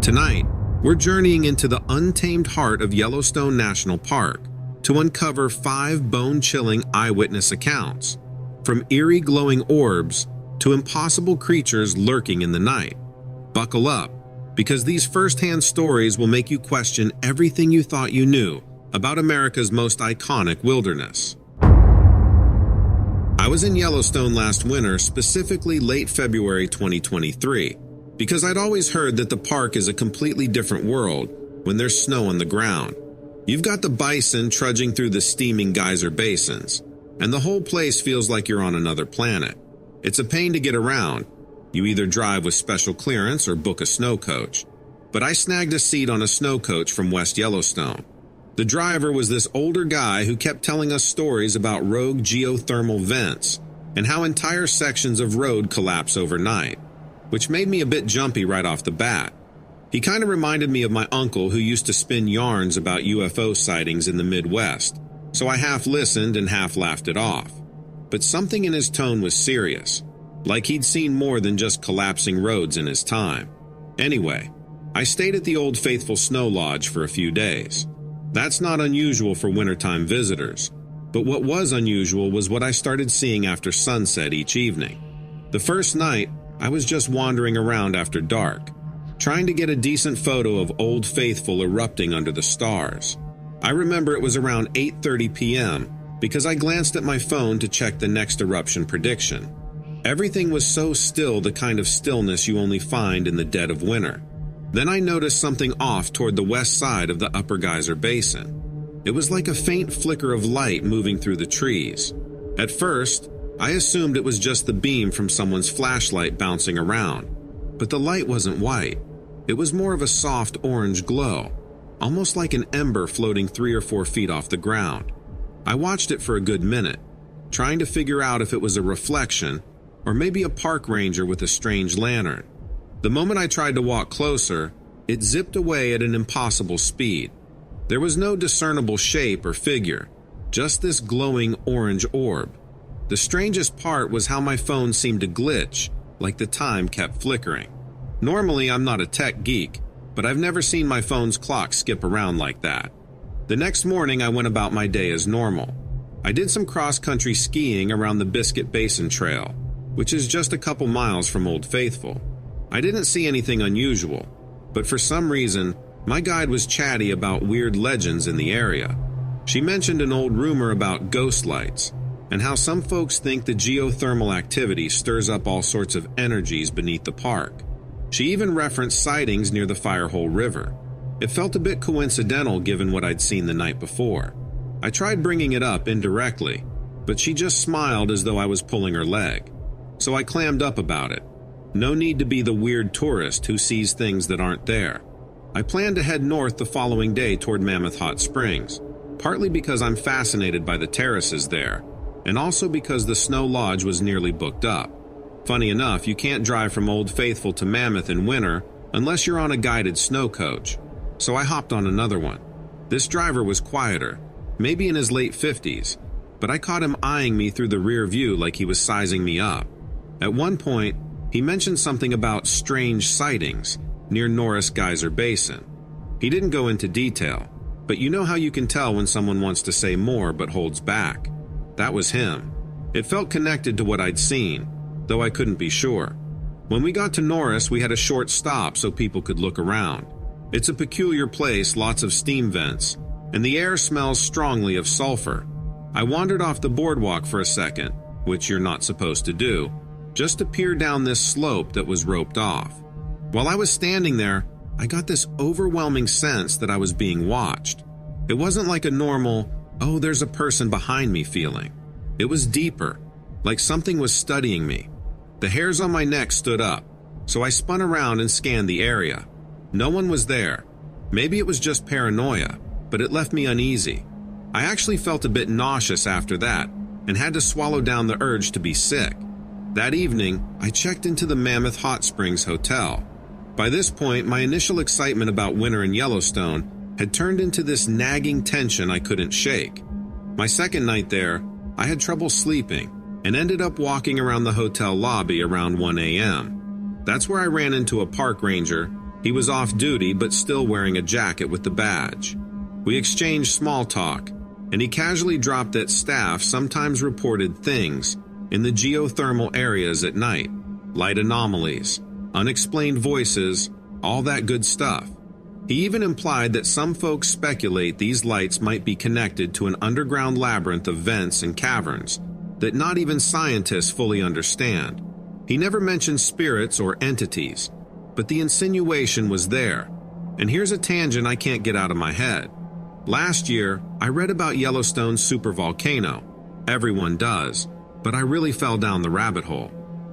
Tonight, we're journeying into the untamed heart of Yellowstone National Park to uncover 5 bone-chilling eyewitness accounts, from eerie glowing orbs to impossible creatures lurking in the night. Buckle up, because these first-hand stories will make you question everything you thought you knew about America's most iconic wilderness. I was in Yellowstone last winter, specifically late February 2023, because I'd always heard that the park is a completely different world when there's snow on the ground. You've got the bison trudging through the steaming geyser basins, and the whole place feels like you're on another planet. It's a pain to get around. You either drive with special clearance or book a snow coach. But I snagged a seat on a snow coach from West Yellowstone. The driver was this older guy who kept telling us stories about rogue geothermal vents and how entire sections of road collapse overnight, which made me a bit jumpy right off the bat. He kind of reminded me of my uncle who used to spin yarns about UFO sightings in the Midwest, so I half listened and half laughed it off. But something in his tone was serious, like he'd seen more than just collapsing roads in his time. Anyway, I stayed at the Old Faithful Snow Lodge for a few days. That's not unusual for wintertime visitors, but what was unusual was what I started seeing after sunset each evening. The first night, I was just wandering around after dark, trying to get a decent photo of Old Faithful erupting under the stars. I remember it was around 8:30 p.m. because I glanced at my phone to check the next eruption prediction. Everything was so still, the kind of stillness you only find in the dead of winter. Then I noticed something off toward the west side of the Upper Geyser Basin. It was like a faint flicker of light moving through the trees. At first, I assumed it was just the beam from someone's flashlight bouncing around. But the light wasn't white. It was more of a soft orange glow, almost like an ember floating 3 or 4 feet off the ground. I watched it for a good minute, trying to figure out if it was a reflection or maybe a park ranger with a strange lantern. The moment I tried to walk closer, it zipped away at an impossible speed. There was no discernible shape or figure, just this glowing orange orb. The strangest part was how my phone seemed to glitch, like the time kept flickering. Normally, I'm not a tech geek, but I've never seen my phone's clock skip around like that. The next morning, I went about my day as normal. I did some cross-country skiing around the Biscuit Basin Trail, which is just a couple miles from Old Faithful. I didn't see anything unusual, but for some reason, my guide was chatty about weird legends in the area. She mentioned an old rumor about ghost lights, and how some folks think the geothermal activity stirs up all sorts of energies beneath the park. She even referenced sightings near the Firehole River. It felt a bit coincidental given what I'd seen the night before. I tried bringing it up indirectly, but she just smiled as though I was pulling her leg. So I clammed up about it. No need to be the weird tourist who sees things that aren't there. I planned to head north the following day toward Mammoth Hot Springs, partly because I'm fascinated by the terraces there, and also because the Snow Lodge was nearly booked up. Funny enough, you can't drive from Old Faithful to Mammoth in winter unless you're on a guided snow coach, so I hopped on another one. This driver was quieter, maybe in his late 50s, but I caught him eyeing me through the rear view like he was sizing me up. At one point, he mentioned something about strange sightings near Norris Geyser Basin. He didn't go into detail, but you know how you can tell when someone wants to say more but holds back. That was him. It felt connected to what I'd seen, though I couldn't be sure. When we got to Norris, we had a short stop so people could look around. It's a peculiar place, lots of steam vents, and the air smells strongly of sulfur. I wandered off the boardwalk for a second, which you're not supposed to do, just to peer down this slope that was roped off. While I was standing there, I got this overwhelming sense that I was being watched. It wasn't like a normal, "oh, there's a person behind me" feeling. It was deeper, like something was studying me. The hairs on my neck stood up, so I spun around and scanned the area. No one was there. Maybe it was just paranoia, but it left me uneasy. I actually felt a bit nauseous after that, and had to swallow down the urge to be sick. That evening, I checked into the Mammoth Hot Springs Hotel. By this point, my initial excitement about winter in Yellowstone had turned into this nagging tension I couldn't shake. My second night there, I had trouble sleeping and ended up walking around the hotel lobby around 1 a.m. That's where I ran into a park ranger He was off duty but still wearing a jacket with the badge. We exchanged small talk, and he casually dropped that staff sometimes reported things in the geothermal areas at night, light anomalies, unexplained voices, all that good stuff. He even implied that some folks speculate these lights might be connected to an underground labyrinth of vents and caverns that not even scientists fully understand. He never mentioned spirits or entities, but the insinuation was there. And here's a tangent I can't get out of my head. Last year, I read about Yellowstone's supervolcano. Everyone does, but I really fell down the rabbit hole.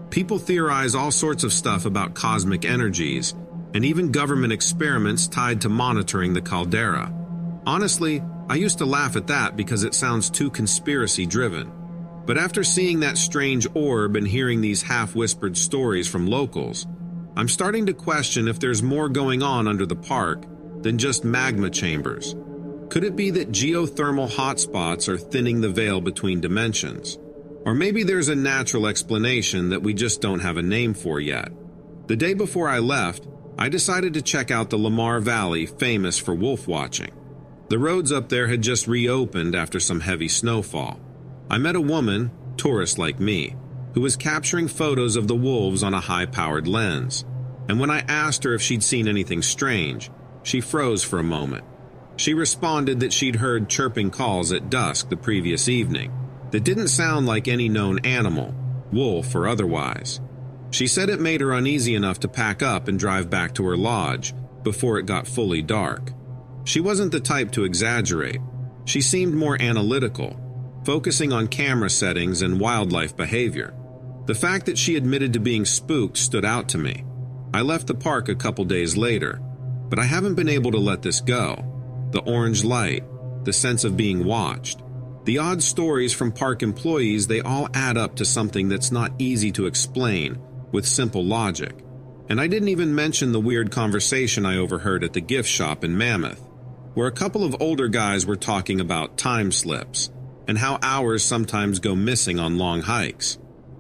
People theorize all sorts of stuff about cosmic energies, and even government experiments tied to monitoring the caldera. Honestly, I used to laugh at that because it sounds too conspiracy-driven. But after seeing that strange orb and hearing these half-whispered stories from locals, I'm starting to question if there's more going on under the park than just magma chambers. Could it be that geothermal hotspots are thinning the veil between dimensions? Or maybe there's a natural explanation that we just don't have a name for yet. The day before I left, I decided to check out the Lamar Valley, famous for wolf watching. The roads up there had just reopened after some heavy snowfall. I met a woman, tourist like me, who was capturing photos of the wolves on a high-powered lens. And when I asked her if she'd seen anything strange, she froze for a moment. She responded that she'd heard chirping calls at dusk the previous evening that didn't sound like any known animal, wolf or otherwise. She said it made her uneasy enough to pack up and drive back to her lodge before it got fully dark. She wasn't the type to exaggerate. She seemed more analytical, focusing on camera settings and wildlife behavior. The fact that she admitted to being spooked stood out to me. I left the park a couple days later, but I haven't been able to let this go. The orange light, the sense of being watched, the odd stories from park employees, they all add up to something that's not easy to explain with simple logic. And I didn't even mention the weird conversation I overheard at the gift shop in Mammoth, where a couple of older guys were talking about time slips and how hours sometimes go missing on long hikes.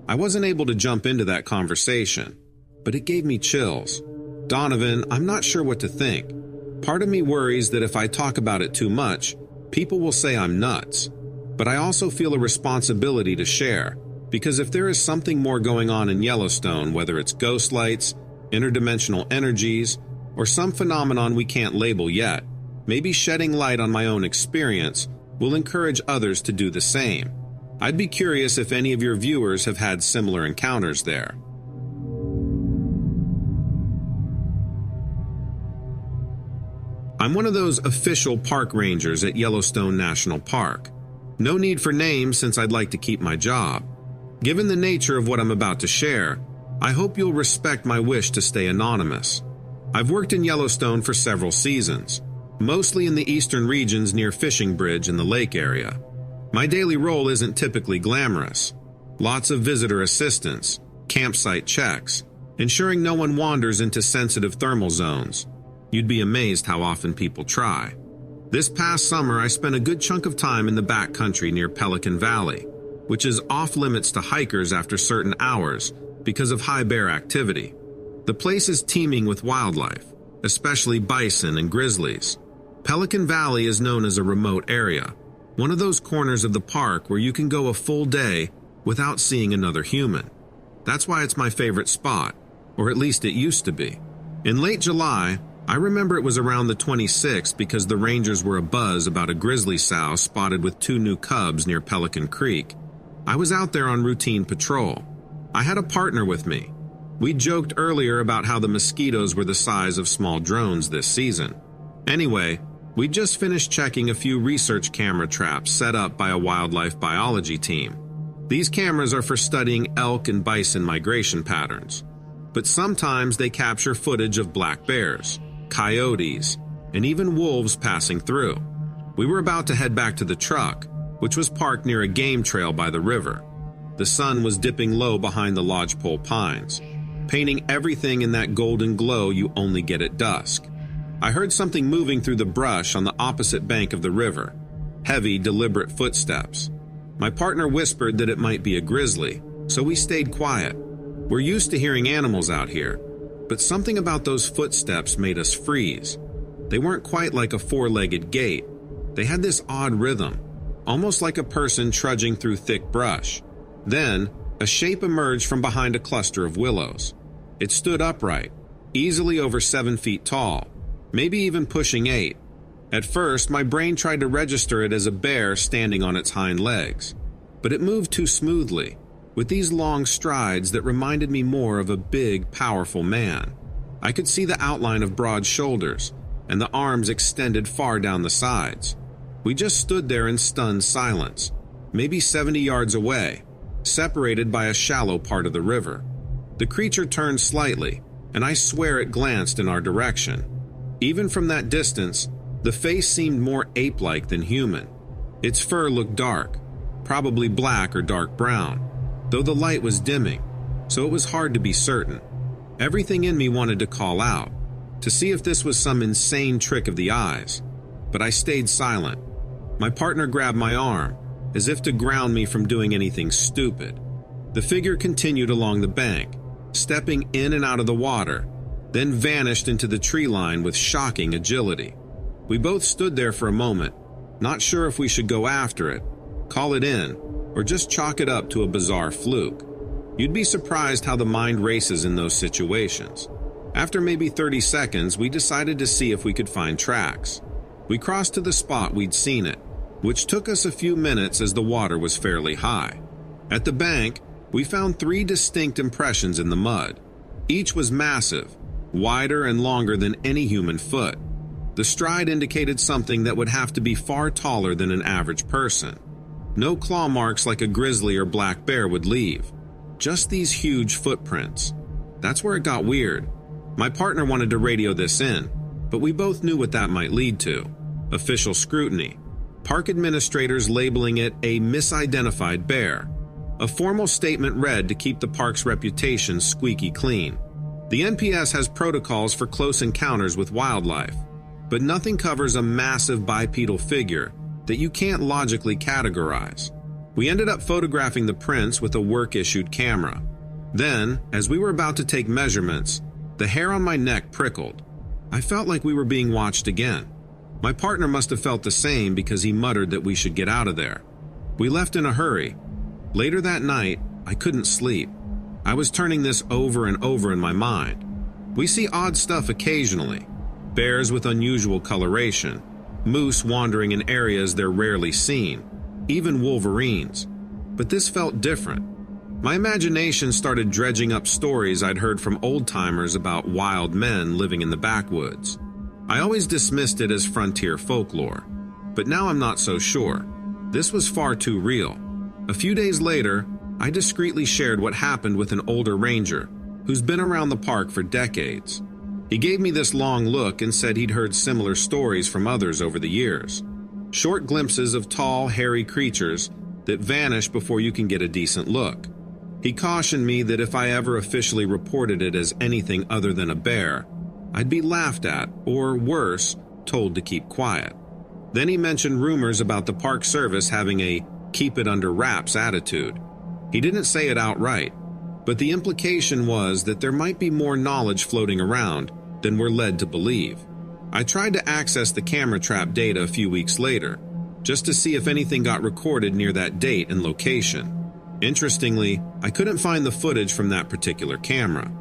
I wasn't able to jump into that conversation, but it gave me chills. Donovan, I'm not sure what to think. Part of me worries that if I talk about it too much, people will say I'm nuts. But I also feel a responsibility to share, because if there is something more going on in Yellowstone, whether it's ghost lights, interdimensional energies, or some phenomenon we can't label yet, maybe shedding light on my own experience will encourage others to do the same. I'd be curious if any of your viewers have had similar encounters there. I'm one of those official park rangers at Yellowstone National Park. No need for names since I'd like to keep my job. Given the nature of what I'm about to share, I hope you'll respect my wish to stay anonymous. I've worked in Yellowstone for several seasons, mostly in the eastern regions near Fishing Bridge in the lake area. My daily role isn't typically glamorous. Lots of visitor assistance, campsite checks, ensuring no one wanders into sensitive thermal zones. You'd be amazed how often people try. This past summer, I spent a good chunk of time in the backcountry near Pelican Valley, which is off-limits to hikers after certain hours because of high bear activity. The place is teeming with wildlife, especially bison and grizzlies. Pelican Valley is known as a remote area, one of those corners of the park where you can go a full day without seeing another human. That's why it's my favorite spot, or at least it used to be. In late July, I remember it was around the 26th because the rangers were abuzz about a grizzly sow spotted with 2 new cubs near Pelican Creek. I was out there on routine patrol. I had a partner with me. We joked earlier about how the mosquitoes were the size of small drones this season. Anyway, we just finished checking a few research camera traps set up by a wildlife biology team. These cameras are for studying elk and bison migration patterns, but sometimes they capture footage of black bears, coyotes, and even wolves passing through. We were about to head back to the truck, which was parked near a game trail by the river. The sun was dipping low behind the lodgepole pines, painting everything in that golden glow you only get at dusk. I heard something moving through the brush on the opposite bank of the river, heavy, deliberate footsteps. My partner whispered that it might be a grizzly, so we stayed quiet. We're used to hearing animals out here, but something about those footsteps made us freeze. They weren't quite like a four-legged gait. They had this odd rhythm, almost like a person trudging through thick brush. Then, a shape emerged from behind a cluster of willows. It stood upright, easily over 7 feet tall, maybe even pushing 8. At first, my brain tried to register it as a bear standing on its hind legs, but it moved too smoothly, with these long strides that reminded me more of a big, powerful man. I could see the outline of broad shoulders, and the arms extended far down the sides. We just stood there in stunned silence, maybe 70 yards away, separated by a shallow part of the river. The creature turned slightly, and I swear it glanced in our direction. Even from that distance, the face seemed more ape-like than human. Its fur looked dark, probably black or dark brown, though the light was dimming, so it was hard to be certain. Everything in me wanted to call out, to see if this was some insane trick of the eyes, but I stayed silent. My partner grabbed my arm, as if to ground me from doing anything stupid. The figure continued along the bank, stepping in and out of the water, then vanished into the tree line with shocking agility. We both stood there for a moment, not sure if we should go after it, call it in, or just chalk it up to a bizarre fluke. You'd be surprised how the mind races in those situations. After maybe 30 seconds, we decided to see if we could find tracks. We crossed to the spot we'd seen it, which took us a few minutes as the water was fairly high. At the bank, we found 3 distinct impressions in the mud. Each was massive, wider and longer than any human foot. The stride indicated something that would have to be far taller than an average person. No claw marks like a grizzly or black bear would leave, just these huge footprints. That's where it got weird. My partner wanted to radio this in, but we both knew what that might lead to. Official scrutiny. Park administrators labeling it a misidentified bear. A formal statement read to keep the park's reputation squeaky clean. The NPS has protocols for close encounters with wildlife, but nothing covers a massive bipedal figure that you can't logically categorize. We ended up photographing the prints with a work-issued camera. Then, as we were about to take measurements, the hair on my neck prickled. I felt like we were being watched again. My partner must have felt the same because he muttered that we should get out of there. We left in a hurry. Later that night, I couldn't sleep. I was turning this over and over in my mind. We see odd stuff occasionally. Bears with unusual coloration, moose wandering in areas they're rarely seen, even wolverines. But this felt different. My imagination started dredging up stories I'd heard from old-timers about wild men living in the backwoods. I always dismissed it as frontier folklore, but now I'm not so sure. This was far too real. A few days later, I discreetly shared what happened with an older ranger who's been around the park for decades. He gave me this long look and said he'd heard similar stories from others over the years. Short glimpses of tall, hairy creatures that vanish before you can get a decent look. He cautioned me that if I ever officially reported it as anything other than a bear, I'd be laughed at, or worse, told to keep quiet. Then he mentioned rumors about the Park Service having a keep it under wraps attitude. He didn't say it outright, but the implication was that there might be more knowledge floating around than we're led to believe. I tried to access the camera trap data a few weeks later, just to see if anything got recorded near that date and location. Interestingly, I couldn't find the footage from that particular camera.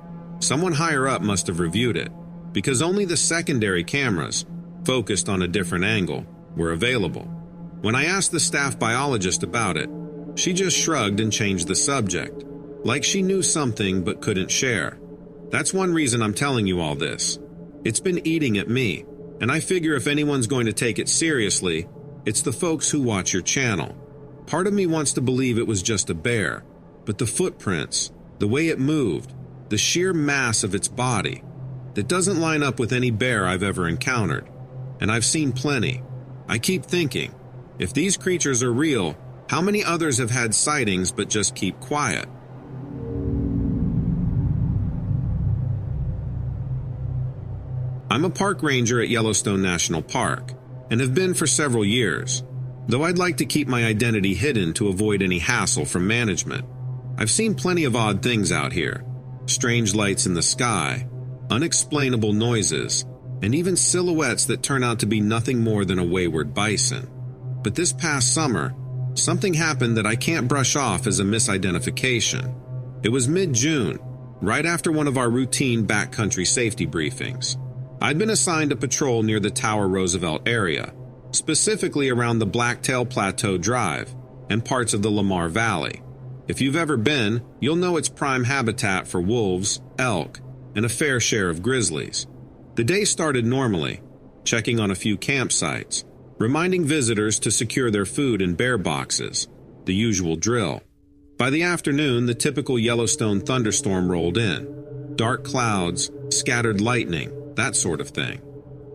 Someone higher up must have reviewed it, because only the secondary cameras, focused on a different angle, were available. When I asked the staff biologist about it, she just shrugged and changed the subject, like she knew something but couldn't share. That's one reason I'm telling you all this. It's been eating at me, and I figure if anyone's going to take it seriously, it's the folks who watch your channel. Part of me wants to believe it was just a bear, but the footprints, the way it moved, the sheer mass of its body, that doesn't line up with any bear I've ever encountered. And I've seen plenty. I keep thinking, if these creatures are real, how many others have had sightings but just keep quiet? I'm a park ranger at Yellowstone National Park, and have been for several years, though I'd like to keep my identity hidden to avoid any hassle from management. I've seen plenty of odd things out here. Strange lights in the sky, unexplainable noises, and even silhouettes that turn out to be nothing more than a wayward bison. But this past summer, something happened that I can't brush off as a misidentification. It was mid-June, right after one of our routine backcountry safety briefings. I'd been assigned a patrol near the Tower Roosevelt area, specifically around the Blacktail Plateau Drive and parts of the Lamar Valley. If you've ever been, you'll know it's prime habitat for wolves, elk, and a fair share of grizzlies. The day started normally, checking on a few campsites, reminding visitors to secure their food in bear boxes, the usual drill. By the afternoon, the typical Yellowstone thunderstorm rolled in. Dark clouds, scattered lightning, that sort of thing.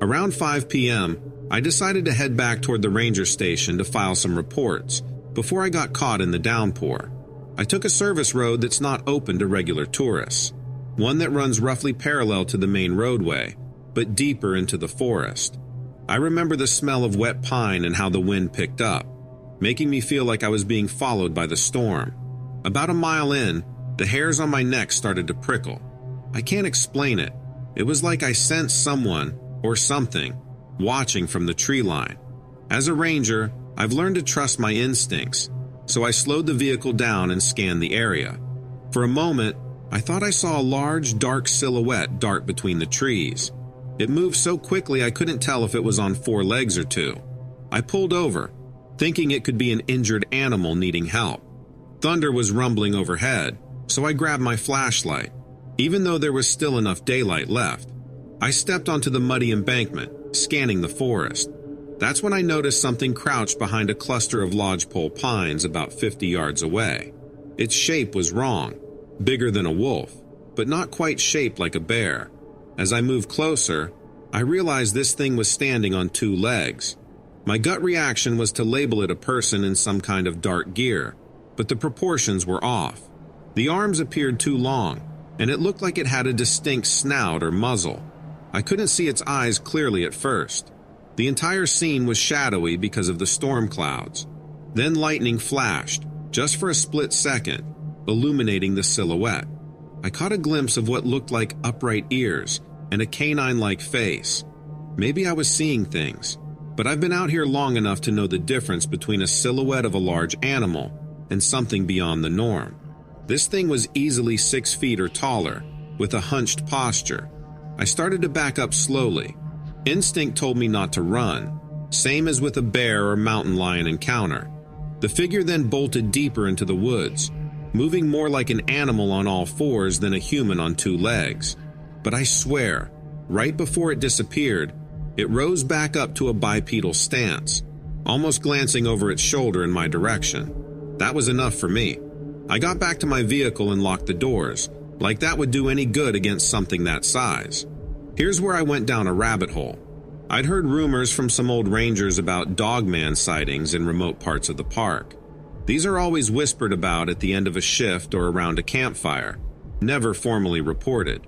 Around 5 p.m., I decided to head back toward the ranger station to file some reports before I got caught in the downpour. I took a service road that's not open to regular tourists, one that runs roughly parallel to the main roadway, but deeper into the forest. I remember the smell of wet pine and how the wind picked up, making me feel like I was being followed by the storm. About a mile in, the hairs on my neck started to prickle. I can't explain it. It was like I sensed someone, or something, watching from the tree line. As a ranger, I've learned to trust my instincts, so I slowed the vehicle down and scanned the area. For a moment, I thought I saw a large, dark silhouette dart between the trees. It moved so quickly I couldn't tell if it was on 4 legs or 2. I pulled over, thinking it could be an injured animal needing help. Thunder was rumbling overhead, so I grabbed my flashlight, even though there was still enough daylight left. I stepped onto the muddy embankment, scanning the forest. That's when I noticed something crouched behind a cluster of lodgepole pines about 50 yards away. Its shape was wrong, bigger than a wolf, but not quite shaped like a bear. As I moved closer, I realized this thing was standing on 2 legs. My gut reaction was to label it a person in some kind of dark gear, but the proportions were off. The arms appeared too long, and it looked like it had a distinct snout or muzzle. I couldn't see its eyes clearly at first. The entire scene was shadowy because of the storm clouds. Then lightning flashed, just for a split second, illuminating the silhouette. I caught a glimpse of what looked like upright ears and a canine-like face. Maybe I was seeing things, but I've been out here long enough to know the difference between a silhouette of a large animal and something beyond the norm. This thing was easily 6 feet or taller, with a hunched posture. I started to back up slowly. Instinct told me not to run, same as with a bear or mountain lion encounter. The figure then bolted deeper into the woods, moving more like an animal on all 4s than a human on 2 legs. But I swear, right before it disappeared, it rose back up to a bipedal stance, almost glancing over its shoulder in my direction. That was enough for me. I got back to my vehicle and locked the doors, like that would do any good against something that size. Here's where I went down a rabbit hole. I'd heard rumors from some old rangers about dogman sightings in remote parts of the park. These are always whispered about at the end of a shift or around a campfire, never formally reported.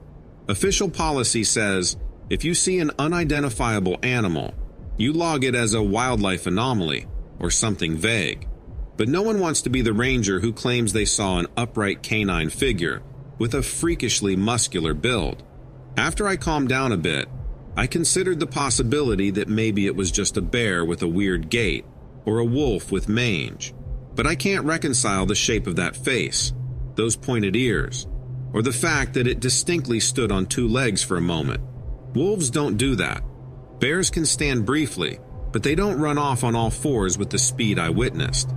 Official policy says, if you see an unidentifiable animal, you log it as a wildlife anomaly or something vague. But no one wants to be the ranger who claims they saw an upright canine figure with a freakishly muscular build. After I calmed down a bit, I considered the possibility that maybe it was just a bear with a weird gait or a wolf with mange. But I can't reconcile the shape of that face, those pointed ears, or the fact that it distinctly stood on 2 legs for a moment. Wolves don't do that. Bears can stand briefly, but they don't run off on all 4s with the speed I witnessed.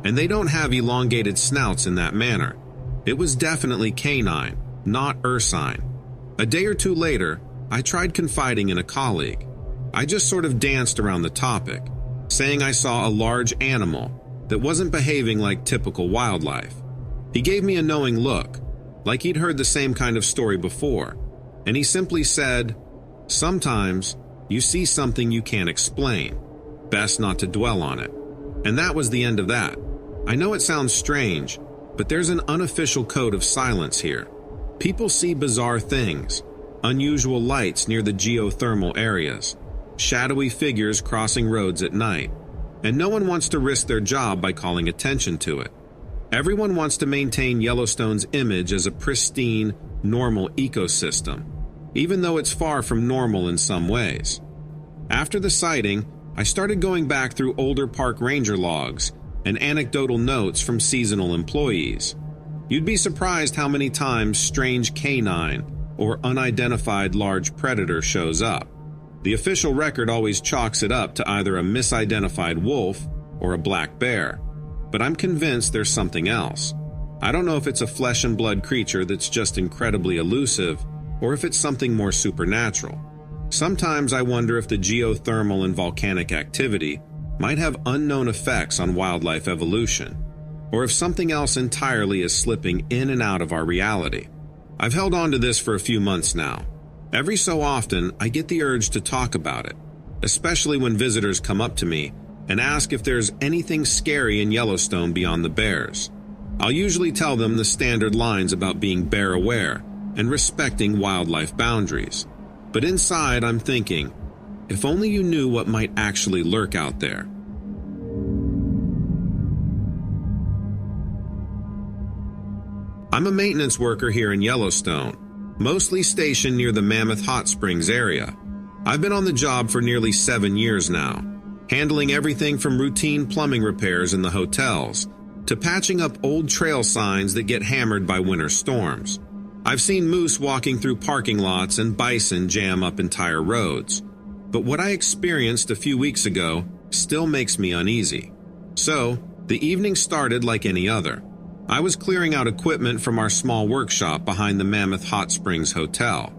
And they don't have elongated snouts in that manner. It was definitely canine, not ursine. A day or 2 later, I tried confiding in a colleague. I just sort of danced around the topic, saying I saw a large animal that wasn't behaving like typical wildlife. He gave me a knowing look, like he'd heard the same kind of story before, and he simply said, "Sometimes you see something you can't explain. Best not to dwell on it." And that was the end of that. I know it sounds strange, but there's an unofficial code of silence here. People see bizarre things, unusual lights near the geothermal areas, shadowy figures crossing roads at night, and no one wants to risk their job by calling attention to it. Everyone wants to maintain Yellowstone's image as a pristine, normal ecosystem. even though it's far from normal in some ways. After the sighting, I started going back through older park ranger logs and anecdotal notes from seasonal employees. You'd be surprised how many times strange canine or unidentified large predator shows up. The official record always chalks it up to either a misidentified wolf or a black bear, but I'm convinced there's something else. I don't know if it's a flesh and blood creature that's just incredibly elusive, or if it's something more supernatural. Sometimes I wonder if the geothermal and volcanic activity might have unknown effects on wildlife evolution, or if something else entirely is slipping in and out of our reality. I've held on to this for a few months now. Every so often, I get the urge to talk about it, especially when visitors come up to me and ask if there's anything scary in Yellowstone beyond the bears. I'll usually tell them the standard lines about being bear-aware and respecting wildlife boundaries. But inside, I'm thinking, if only you knew what might actually lurk out there. I'm a maintenance worker here in Yellowstone, mostly stationed near the Mammoth Hot Springs area. I've been on the job for nearly 7 years now, handling everything from routine plumbing repairs in the hotels to patching up old trail signs that get hammered by winter storms. I've seen moose walking through parking lots and bison jam up entire roads. But what I experienced a few weeks ago still makes me uneasy. So, the evening started like any other. I was clearing out equipment from our small workshop behind the Mammoth Hot Springs Hotel.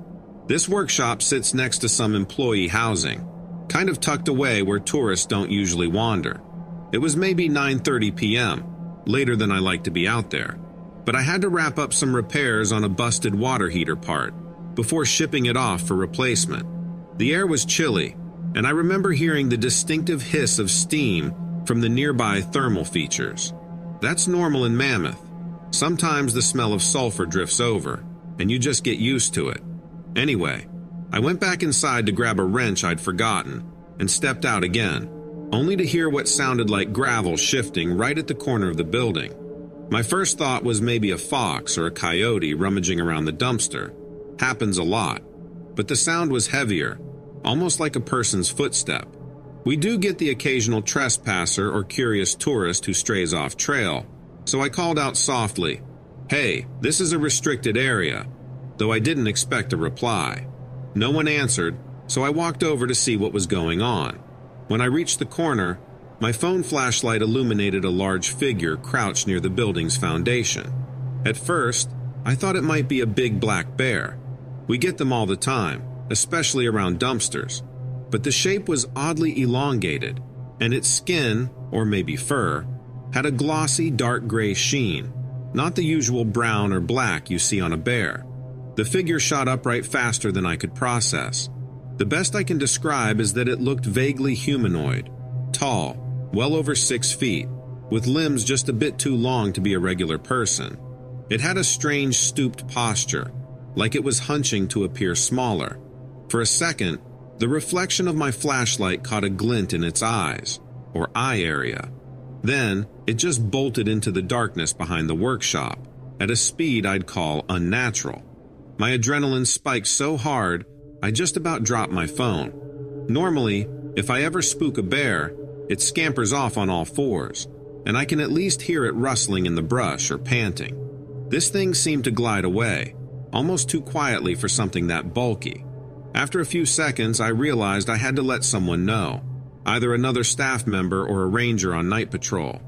This workshop sits next to some employee housing, kind of tucked away where tourists don't usually wander. It was maybe 9:30 p.m., later than I like to be out there. But I had to wrap up some repairs on a busted water heater part before shipping it off for replacement. The air was chilly, and I remember hearing the distinctive hiss of steam from the nearby thermal features. That's normal in Mammoth. Sometimes the smell of sulfur drifts over, and you just get used to it. Anyway, I went back inside to grab a wrench I'd forgotten and stepped out again, only to hear what sounded like gravel shifting right at the corner of the building. My first thought was maybe a fox or a coyote rummaging around the dumpster. Happens a lot. But the sound was heavier, almost like a person's footstep. We do get the occasional trespasser or curious tourist who strays off trail, so I called out softly, "Hey, this is a restricted area," though I didn't expect a reply. No one answered, so I walked over to see what was going on. When I reached the corner, my phone flashlight illuminated a large figure crouched near the building's foundation. At first, I thought it might be a big black bear. We get them all the time, especially around dumpsters. But the shape was oddly elongated, and its skin, or maybe fur, had a glossy dark gray sheen, not the usual brown or black you see on a bear. The figure shot upright faster than I could process. The best I can describe is that it looked vaguely humanoid, tall, well over 6 feet, with limbs just a bit too long to be a regular person. It had a strange stooped posture, like it was hunching to appear smaller. For a second, the reflection of my flashlight caught a glint in its eyes, or eye area. Then, it just bolted into the darkness behind the workshop, at a speed I'd call unnatural. My adrenaline spiked so hard, I just about dropped my phone. Normally, if I ever spook a bear, it scampers off on all fours, and I can at least hear it rustling in the brush or panting. This thing seemed to glide away, almost too quietly for something that bulky. After a few seconds, I realized I had to let someone know, either another staff member or a ranger on night patrol.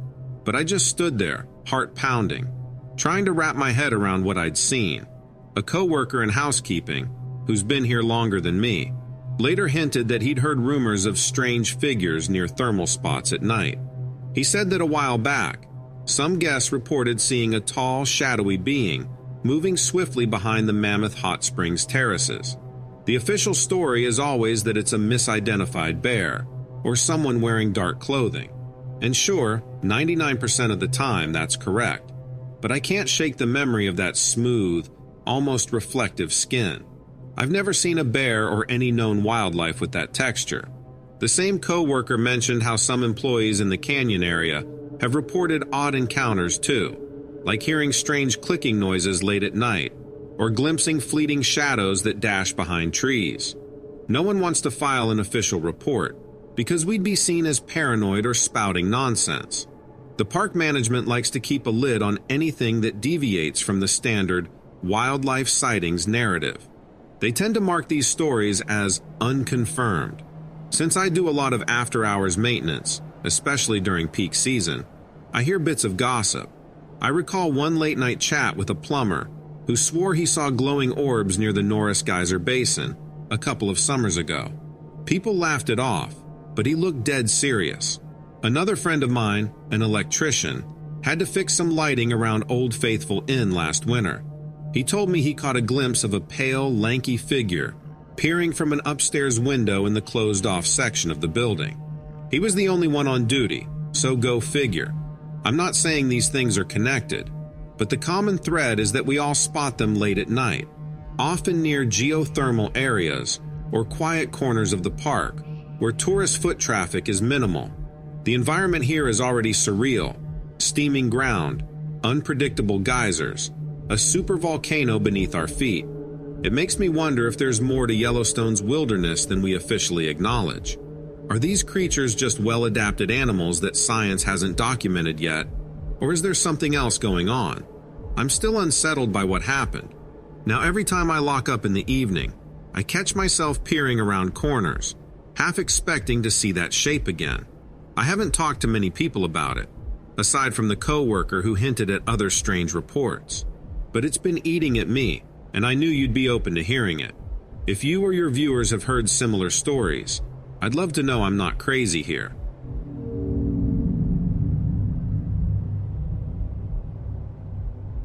But I just stood there, heart pounding, trying to wrap my head around what I'd seen. A coworker in housekeeping, who's been here longer than me, later hinted that he'd heard rumors of strange figures near thermal spots at night. He said that a while back, some guests reported seeing a tall, shadowy being moving swiftly behind the Mammoth Hot Springs terraces. The official story is always that it's a misidentified bear, or someone wearing dark clothing. And sure, 99% of the time that's correct. But I can't shake the memory of that smooth, almost reflective skin. I've never seen a bear or any known wildlife with that texture. The same coworker mentioned how some employees in the canyon area have reported odd encounters too, like hearing strange clicking noises late at night, or glimpsing fleeting shadows that dash behind trees. No one wants to file an official report because we'd be seen as paranoid or spouting nonsense. The park management likes to keep a lid on anything that deviates from the standard wildlife sightings narrative. They tend to mark these stories as unconfirmed. Since I do a lot of after-hours maintenance, especially during peak season, I hear bits of gossip. I recall one late-night chat with a plumber who swore he saw glowing orbs near the Norris Geyser Basin a couple of summers ago. People laughed it off, but he looked dead serious. Another friend of mine, an electrician, had to fix some lighting around Old Faithful Inn last winter. He told me he caught a glimpse of a pale, lanky figure peering from an upstairs window in the closed-off section of the building. He was the only one on duty, so go figure. I'm not saying these things are connected, but the common thread is that we all spot them late at night, often near geothermal areas or quiet corners of the park where tourist foot traffic is minimal. The environment here is already surreal: steaming ground, unpredictable geysers, a supervolcano beneath our feet. It makes me wonder if there's more to Yellowstone's wilderness than we officially acknowledge. Are these creatures just well-adapted animals that science hasn't documented yet, or is there something else going on? I'm still unsettled by what happened. Now, every time I lock up in the evening, I catch myself peering around corners, half expecting to see that shape again. I haven't talked to many people about it, aside from the coworker who hinted at other strange reports. But it's been eating at me, and I knew you'd be open to hearing it. If you or your viewers have heard similar stories, I'd love to know I'm not crazy here.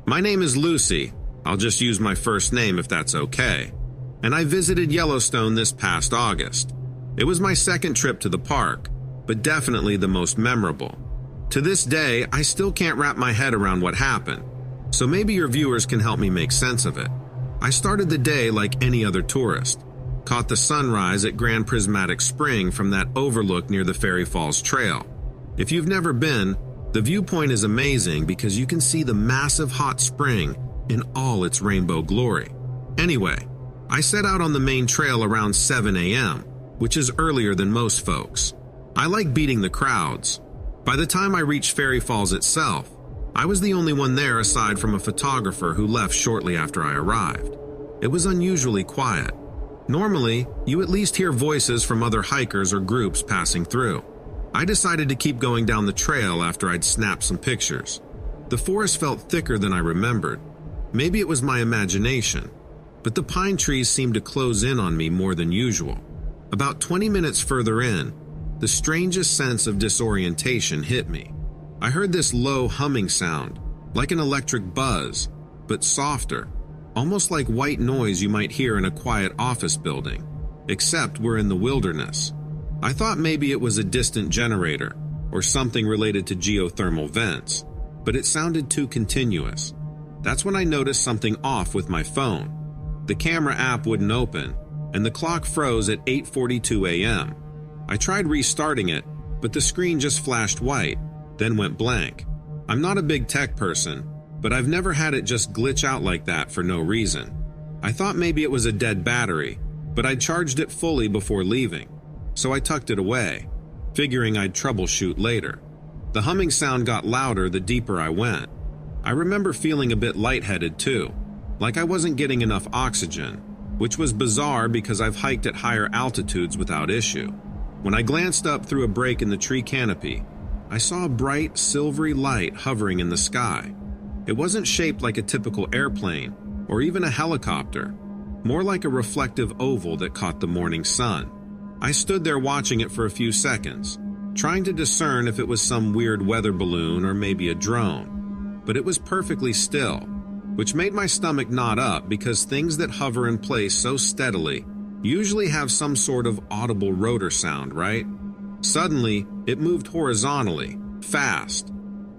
My name is Lucy. I'll just use my first name if that's okay. And I visited Yellowstone this past August. It was my second trip to the park, but definitely the most memorable. To this day, I still can't wrap my head around what happened, so maybe your viewers can help me make sense of it. I started the day like any other tourist. Caught the sunrise at Grand Prismatic Spring from that overlook near the Fairy Falls Trail. If you've never been, the viewpoint is amazing because you can see the massive hot spring in all its rainbow glory. Anyway, I set out on the main trail around 7 a.m., which is earlier than most folks. I like beating the crowds. By the time I reached Fairy Falls itself, I was the only one there aside from a photographer who left shortly after I arrived. It was unusually quiet. Normally, you at least hear voices from other hikers or groups passing through. I decided to keep going down the trail after I'd snapped some pictures. The forest felt thicker than I remembered. Maybe it was my imagination, but the pine trees seemed to close in on me more than usual. About 20 minutes further in, the strangest sense of disorientation hit me. I heard this low humming sound, like an electric buzz, but softer, almost like white noise you might hear in a quiet office building, except we're in the wilderness. I thought maybe it was a distant generator or something related to geothermal vents, but it sounded too continuous. That's when I noticed something off with my phone. The camera app wouldn't open, and the clock froze at 8:42 a.m. I tried restarting it, but the screen just flashed white, then went blank. I'm not a big tech person, but I've never had it just glitch out like that for no reason. I thought maybe it was a dead battery, but I'd charged it fully before leaving, so I tucked it away, figuring I'd troubleshoot later. The humming sound got louder the deeper I went. I remember feeling a bit lightheaded too, like I wasn't getting enough oxygen, which was bizarre because I've hiked at higher altitudes without issue. When I glanced up through a break in the tree canopy, I saw a bright, silvery light hovering in the sky. It wasn't shaped like a typical airplane or even a helicopter, more like a reflective oval that caught the morning sun. I stood there watching it for a few seconds, trying to discern if it was some weird weather balloon or maybe a drone. But it was perfectly still, which made my stomach knot up because things that hover in place so steadily usually have some sort of audible rotor sound, right? Suddenly, it moved horizontally, fast,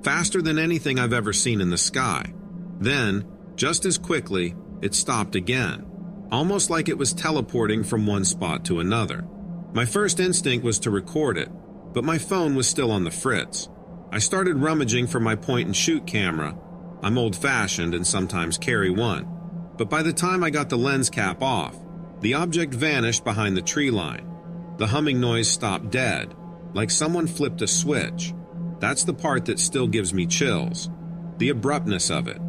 faster than anything I've ever seen in the sky. Then, just as quickly, it stopped again, almost like it was teleporting from one spot to another. My first instinct was to record it, but my phone was still on the fritz. I started rummaging for my point-and-shoot camera. I'm old-fashioned and sometimes carry one, But by the time I got the lens cap off, the object vanished behind the tree line. The humming noise stopped dead, like someone flipped a switch. That's the part that still gives me chills. The abruptness of it.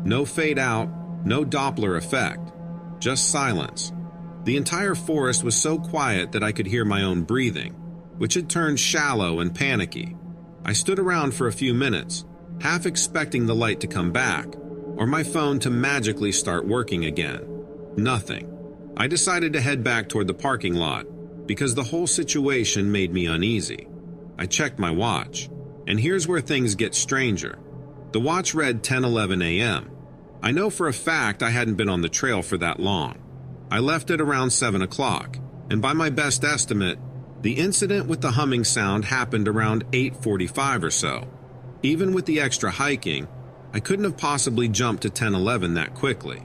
No fade out, no Doppler effect. Just silence. The entire forest was so quiet that I could hear my own breathing, which had turned shallow and panicky. I stood around for a few minutes, half expecting the light to come back, or my phone to magically start working again. Nothing. I decided to head back toward the parking lot, because the whole situation made me uneasy. I checked my watch, and here's where things get stranger. The watch read 10:11 a.m. I know for a fact I hadn't been on the trail for that long. I left at around 7 o'clock, and by my best estimate, the incident with the humming sound happened around 8:45 or so. Even with the extra hiking, I couldn't have possibly jumped to 10:11 that quickly.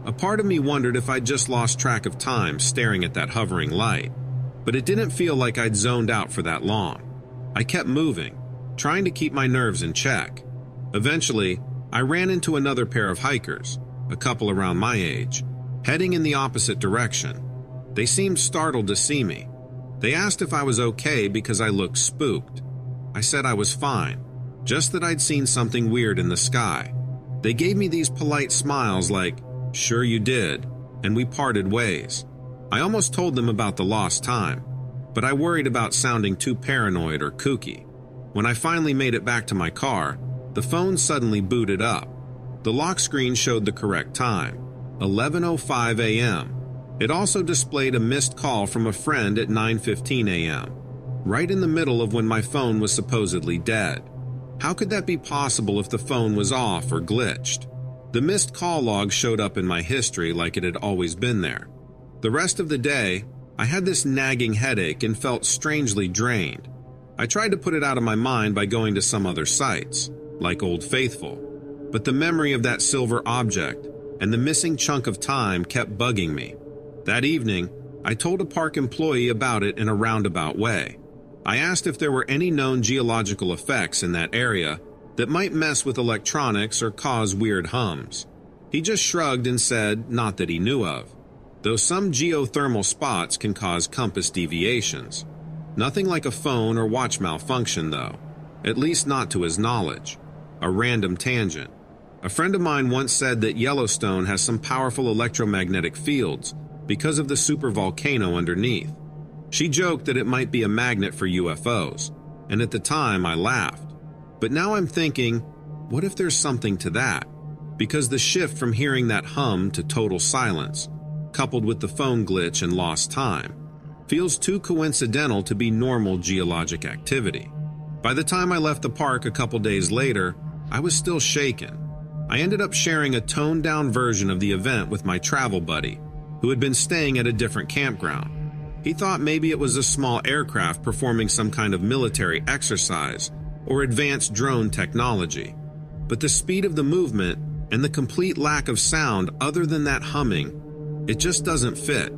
A part of me wondered if I'd just lost track of time staring at that hovering light, but it didn't feel like I'd zoned out for that long. I kept moving, trying to keep my nerves in check. Eventually, I ran into another pair of hikers, a couple around my age, heading in the opposite direction. They seemed startled to see me. They asked if I was okay because I looked spooked. I said I was fine, just that I'd seen something weird in the sky. They gave me these polite smiles like, "Sure you did," and we parted ways. I almost told them about the lost time, but I worried about sounding too paranoid or kooky. When I finally made it back to my car, the phone suddenly booted up. The lock screen showed the correct time, 11:05 a.m. It also displayed a missed call from a friend at 9:15 a.m., right in the middle of when my phone was supposedly dead. How could that be possible if the phone was off or glitched? The missed call log showed up in my history like it had always been there. The rest of the day, I had this nagging headache and felt strangely drained. I tried to put it out of my mind by going to some other sites, like Old Faithful, but the memory of that silver object and the missing chunk of time kept bugging me. That evening, I told a park employee about it in a roundabout way. I asked if there were any known geological effects in that area that might mess with electronics or cause weird hums. He just shrugged and said not that he knew of, though some geothermal spots can cause compass deviations. Nothing like a phone or watch malfunction though, at least not to his knowledge. A random tangent. A friend of mine once said that Yellowstone has some powerful electromagnetic fields because of the supervolcano underneath. She joked that it might be a magnet for UFOs, and at the time I laughed. But now I'm thinking, what if there's something to that? Because the shift from hearing that hum to total silence, coupled with the phone glitch and lost time, feels too coincidental to be normal geologic activity. By the time I left the park a couple days later, I was still shaken. I ended up sharing a toned-down version of the event with my travel buddy, who had been staying at a different campground. He thought maybe it was a small aircraft performing some kind of military exercise or advanced drone technology. But the speed of the movement and the complete lack of sound other than that humming, it just doesn't fit.